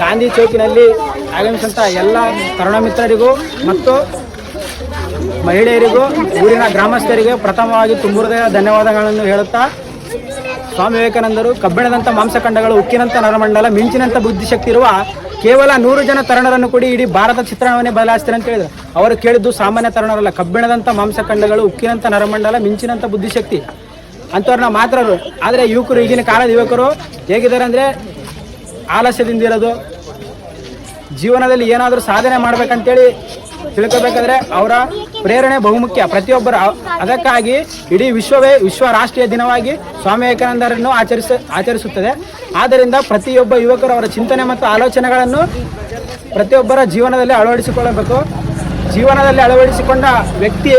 ಗಾಂಧಿ ಚೌಕಿನಲ್ಲಿ ಆಗಮಿಸಿದಂಥ ಎಲ್ಲ ತರುಣ ಮಿತ್ರರಿಗೂ ಮತ್ತು ಮಹಿಳೆಯರಿಗೂ ಊರಿನ ಗ್ರಾಮಸ್ಥರಿಗೆ ಪ್ರಥಮವಾಗಿ ತುಂಬುವುದೇ ಧನ್ಯವಾದಗಳನ್ನು ಹೇಳುತ್ತಾ, ಸ್ವಾಮಿ ವಿವೇಕಾನಂದರು ಕಬ್ಬಿಣದಂಥ ಮಾಂಸಖಂಡಗಳು, ಉಕ್ಕಿನಂಥ ನರಮಂಡಲ, ಮಿಂಚಿನಂಥ ಬುದ್ಧಿಶಕ್ತಿ ಇರುವ ಕೇವಲ 100 ಜನ ತರುಣರನ್ನು ಕೂಡಿ ಇಡೀ ಭಾರತ ಚಿತ್ರಣವನ್ನೇ ಬದಲಾಯಿಸ್ತಾರೆ ಅಂತ ಹೇಳಿದ್ರು. ಅವರು ಕೇಳಿದ್ದು ಸಾಮಾನ್ಯ ತರುಣರಲ್ಲ, ಕಬ್ಬಿಣದಂಥ ಮಾಂಸಖಂಡಗಳು, ಉಕ್ಕಿನಂಥ ನರಮಂಡಲ, ಮಿಂಚಿನಂಥ ಬುದ್ಧಿಶಕ್ತಿ ಅಂಥವ್ರನ್ನ ಮಾತ್ರ. ಆದರೆ ಯುವಕರು, ಈಗಿನ ಕಾಲದ ಯುವಕರು ಹೇಗಿದ್ದಾರೆ ಅಂದರೆ ಆಲಸ್ಯದಿಂದ ಇರೋದು, ಜೀವನದಲ್ಲಿ ಏನಾದರೂ ಸಾಧನೆ ಮಾಡ್ಬೇಕಂತೇಳಿ ತಿಳ್ಕೋಬೇಕಾದ್ರೆ ಅವರ ಪ್ರೇರಣೆ ಬಹುಮುಖ್ಯ ಪ್ರತಿಯೊಬ್ಬರು. ಅದಕ್ಕಾಗಿ ಇಡೀ ವಿಶ್ವ ರಾಷ್ಟ್ರೀಯ ದಿನವಾಗಿ ಸ್ವಾಮಿ ವಿವೇಕಾನಂದರನ್ನು ಆಚರಿಸುತ್ತದೆ. ಆದ್ದರಿಂದ ಪ್ರತಿಯೊಬ್ಬ ಯುವಕರು ಅವರ ಚಿಂತನೆ ಮತ್ತು ಆಲೋಚನೆಗಳನ್ನು ಪ್ರತಿಯೊಬ್ಬರ ಜೀವನದಲ್ಲಿ ಅಳವಡಿಸಿಕೊಳ್ಳಬೇಕು. ಜೀವನದಲ್ಲಿ ಅಳವಡಿಸಿಕೊಂಡ ವ್ಯಕ್ತಿ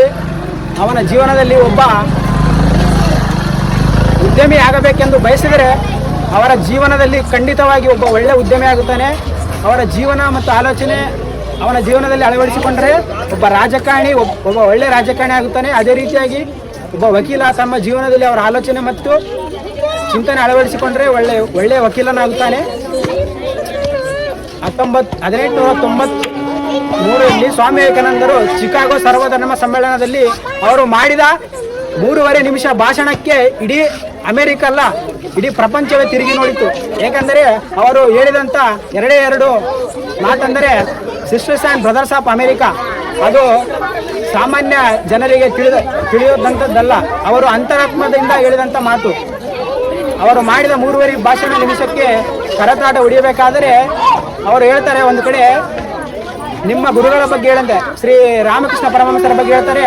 ಅವನ ಜೀವನದಲ್ಲಿ ಒಬ್ಬ ಉದ್ಯಮಿ ಆಗಬೇಕೆಂದು ಬಯಸಿದರೆ ಅವರ ಜೀವನದಲ್ಲಿ ಖಂಡಿತವಾಗಿ ಒಬ್ಬ ಒಳ್ಳೆಯ ಉದ್ಯಮಿ ಆಗುತ್ತಾನೆ. ಅವರ ಜೀವನ ಮತ್ತು ಆಲೋಚನೆ ಅವನ ಜೀವನದಲ್ಲಿ ಅಳವಡಿಸಿಕೊಂಡರೆ ಒಬ್ಬ ರಾಜಕಾರಣಿ ಒಬ್ಬ ಒಳ್ಳೆಯ ರಾಜಕಾರಣಿ ಆಗುತ್ತಾನೆ. ಅದೇ ರೀತಿಯಾಗಿ ಒಬ್ಬ ವಕೀಲ ತಮ್ಮ ಜೀವನದಲ್ಲಿ ಅವರ ಆಲೋಚನೆ ಮತ್ತು ಚಿಂತನೆ ಅಳವಡಿಸಿಕೊಂಡರೆ ಒಳ್ಳೆಯ ವಕೀಲನಾಗುತ್ತಾನೆ. 1893ರಲ್ಲಿ ಸ್ವಾಮಿ ವಿವೇಕಾನಂದರು ಚಿಕಾಗೋ ಸರ್ವಧರ್ಮ ಸಮ್ಮೇಳನದಲ್ಲಿ ಅವರು ಮಾಡಿದ 3.5 ನಿಮಿಷ ಭಾಷಣಕ್ಕೆ ಇಡೀ ಅಮೆರಿಕ ಅಲ್ಲ, ಇಡೀ ಪ್ರಪಂಚವೇ ತಿರುಗಿ ನೋಡಿತು. ಏಕೆಂದರೆ ಅವರು ಹೇಳಿದಂಥ 2 ಮಾತಂದರೆ sisters and brothers of America. ಅದು ಸಾಮಾನ್ಯ ಜನರಿಗೆ ತಿಳಿಯೋದಂಥದ್ದಲ್ಲ, ಅವರು ಅಂತರಾತ್ಮದಿಂದ ಹೇಳಿದಂಥ ಮಾತು. ಅವರು ಮಾಡಿದ 3.5 ನಿಮಿಷಕ್ಕೆ ಕರತಾಟ ಹೊಡಿಯಬೇಕಾದರೆ ಅವರು ಹೇಳ್ತಾರೆ, ಒಂದು ಕಡೆ ನಿಮ್ಮ ಗುರುಗಳ ಬಗ್ಗೆ ಹೇಳಂತೆ, ಶ್ರೀ ರಾಮಕೃಷ್ಣ ಪರಮಹಂಸರ ಬಗ್ಗೆ ಹೇಳ್ತಾರೆ,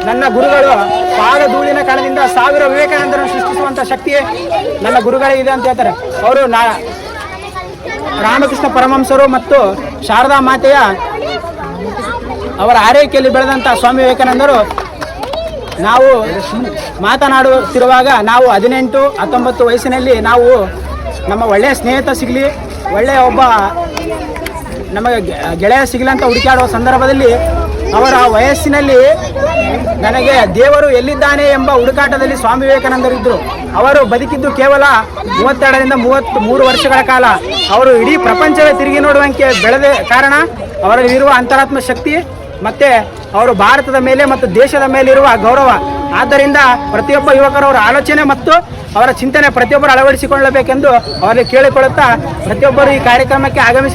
ನನ್ನ ಗುರುಗಳು ಪಾದ ಧೂಳಿನ ಕಣದಿಂದ 1000 ವಿವೇಕಾನಂದರನ್ನು ಸೃಷ್ಟಿಸುವಂಥ ಶಕ್ತಿ ನನ್ನ ಗುರುಗಳಿದೆ ಅಂತ ಹೇಳ್ತಾರೆ. ಅವರು ರಾಮಕೃಷ್ಣ ಪರಮಹಂಸರು ಮತ್ತು ಶಾರದಾ ಮಾತೆಯ ಅವರ ಆರೈಕೆಯಲ್ಲಿ ಬೆಳೆದಂಥ ಸ್ವಾಮಿ ವಿವೇಕಾನಂದರು ನಾವು ಮಾತನಾಡುತ್ತಿರುವಾಗ ನಾವು 18-19 ವಯಸ್ಸಿನಲ್ಲಿ ನಾವು ನಮ್ಮ ಒಳ್ಳೆಯ ಸ್ನೇಹಿತ ಸಿಗಲಿ, ಒಳ್ಳೆಯ ಒಬ್ಬ ನಮಗೆ ಗೆಳೆಯ ಸಿಗಲಿ ಅಂತ ಹುಡುಕಾಡುವ ಸಂದರ್ಭದಲ್ಲಿ ಅವರ ವಯಸ್ಸಿನಲ್ಲಿ ನನಗೆ ದೇವರು ಎಲ್ಲಿದ್ದಾನೆ ಎಂಬ ಹುಡುಕಾಟದಲ್ಲಿ ಸ್ವಾಮಿ ವಿವೇಕಾನಂದರಿದ್ದರು. ಅವರು ಬದುಕಿದ್ದು ಕೇವಲ 32ರಿಂದ 33 ವರ್ಷಗಳ ಕಾಲ. ಅವರು ಇಡೀ ಪ್ರಪಂಚವೇ ತಿರುಗಿ ನೋಡುವಂತೆ ಬೆಳೆದ ಕಾರಣ ಅವರಲ್ಲಿರುವ ಅಂತರಾತ್ಮ ಶಕ್ತಿ ಮತ್ತು ಅವರು ಭಾರತದ ಮೇಲೆ ಮತ್ತು ದೇಶದ ಮೇಲಿರುವ ಗೌರವ. ಆದ್ದರಿಂದ ಪ್ರತಿಯೊಬ್ಬ ಯುವಕರು ಅವರ ಆಲೋಚನೆ ಮತ್ತು ಅವರ ಚಿಂತನೆ ಪ್ರತಿಯೊಬ್ಬರು ಅಳವಡಿಸಿಕೊಳ್ಳಬೇಕೆಂದು ಅವರಲ್ಲಿ ಕೇಳಿಕೊಳ್ಳುತ್ತಾ ಪ್ರತಿಯೊಬ್ಬರು ಈ ಕಾರ್ಯಕ್ರಮಕ್ಕೆ ಆಗಮಿಸಿ